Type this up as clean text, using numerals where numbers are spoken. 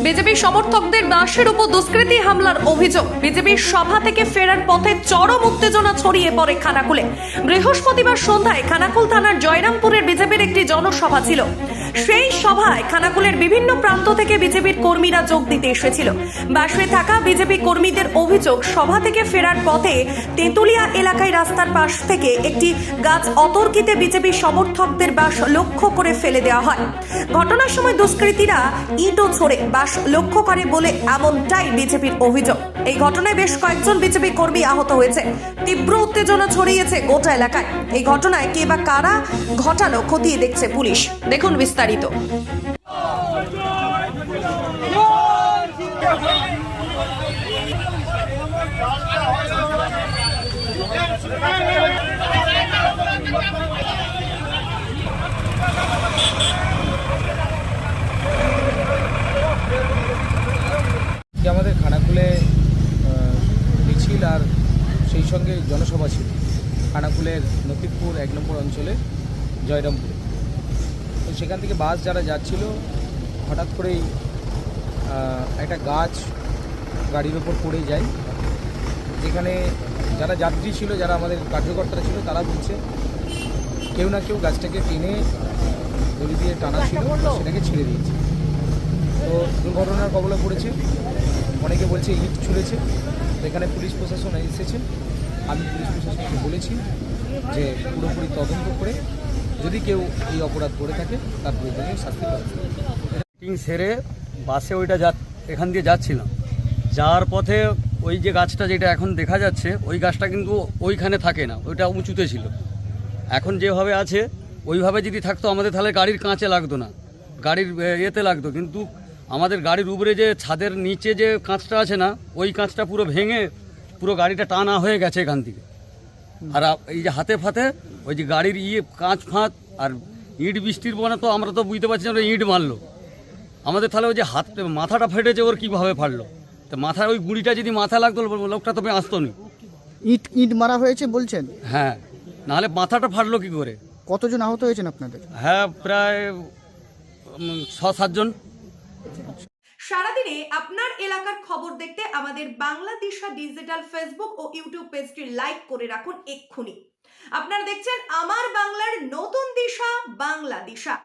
BJP সমর্থকদের বাসের উপর দুষ্কৃতী হামলার অভিযোগ। বিজেপির সভা থেকে ফেরার পথে চরম উত্তেজনা ছড়িয়ে পড়ে খানাকুলে। বৃহস্পতিবার সন্ধ্যায় খানাকুল থানার জয়রামপুরের বিজেপির একটি জনসভা ছিল। সেই সভায় খানাকুলের বিভিন্ন প্রান্ত থেকে বিজেপির কর্মীরা যোগ দিতে এসেছিল। বাসে থাকা বিজেপি কর্মীদের অভিযোগ, সভা থেকে ফেরার পথে তেঁতুলিয়া এলাকায় রাস্তার পাশ থেকে একটি গাছ অতর্কিতে বিজেপি সমর্থকদের বাস লক্ষ্য করে ফেলে দেওয়া হয়। ঘটনার সময় দুষ্কৃতীরা ইটও ছোড়ে বাস লক্ষ্য করে বলে এমনটাই বিজেপির অভিযোগ। এই ঘটনায় বেশ কয়েকজন বিজেপি কর্মী আহত হয়েছে। তীব্র উত্তেজনা ছড়িয়েছে গোটা এলাকায়। এই ঘটনায় কে বা কারা ঘটালো খতিয়ে দেখছে পুলিশ। দেখুন বিস্তারিত। আমাদের খানাকুলে মিছিল আর সেই সঙ্গে জনসভা ছিল খানাকুলের নকিবপুর 1 নম্বর অঞ্চলে জয়রামপুরে। তো সেখান থেকে বাস যারা যাচ্ছিল হঠাৎ করেই একটা গাছ গাড়ির ওপর পড়ে যায়, যেখানে যারা যাত্রী ছিল, যারা আমাদের কার্যকর্তারা ছিল, তারা বলছে কেউ না কেউ গাছটাকে টেনে দড়ি দিয়ে টানা ছিল, সেটাকে ছিঁড়ে দিয়েছে। তো দুর্ঘটনার কবলে পড়েছে। অনেকে বলছে ইট ছুঁড়েছে। এখানে পুলিশ প্রশাসন এসেছে। আমি পুলিশ প্রশাসনকে বলেছি যে পুরোপুরি তদন্ত করে যদি কেউ এই অপরাধ করে থাকে তার প্রয়োজনীয় শাস্তি পাবে। মিটিং সেরে বাসে এখান দিয়ে যাচ্ছিলাম, যাওয়ার পথে ওই যে গাছটা যেটা এখন দেখা যাচ্ছে, ওই গাছটা কিন্তু ওইখানে থাকে না, ওইটা উঁচুতে ছিল। এখন যেভাবে আছে ওইভাবে যদি থাকতো আমাদের তাহলে গাড়ির কাঁচে লাগতো না, গাড়ির এতে লাগতো। কিন্তু আমাদের গাড়ির উপরে যে ছাদের নিচে যে কাঁচটা আছে না, ওই কাঁচটা পুরো ভেঙে পুরো গাড়িটা টানা হয়ে গেছে এখান থেকে। আর এই যে হাতে ফাতে ওই যে গাড়ির কাঁচ ফাঁত আর ইট বৃষ্টির বনে তো আমরা তো বুঝতে পারছি না ইট মারলো আমাদের, তাহলে ওই যে মাথাটা ফেটেছে ওর কীভাবে ফাটলো? তো মাথায় ওই গুঁড়িটা যদি মাথায় লাগতো লোকটা তবে আসতো নি। ইট মারা হয়েছে বলছেন? হ্যাঁ, নাহলে মাথাটা ফাটলো কি করে? কতজন আহত হয়েছেন আপনাদের? হ্যাঁ, প্রায় 6-7 জন। সারাদিনে আপনার এলাকার খবর দেখতে আমাদের বাংলাদিশা ডিজিটাল ফেসবুক ও ইউটিউব পেজটি লাইক করে রাখুন এক্ষুনি। আপনারা দেখছেন আমার বাংলার নতুন দিশা, বাংলাদিশা।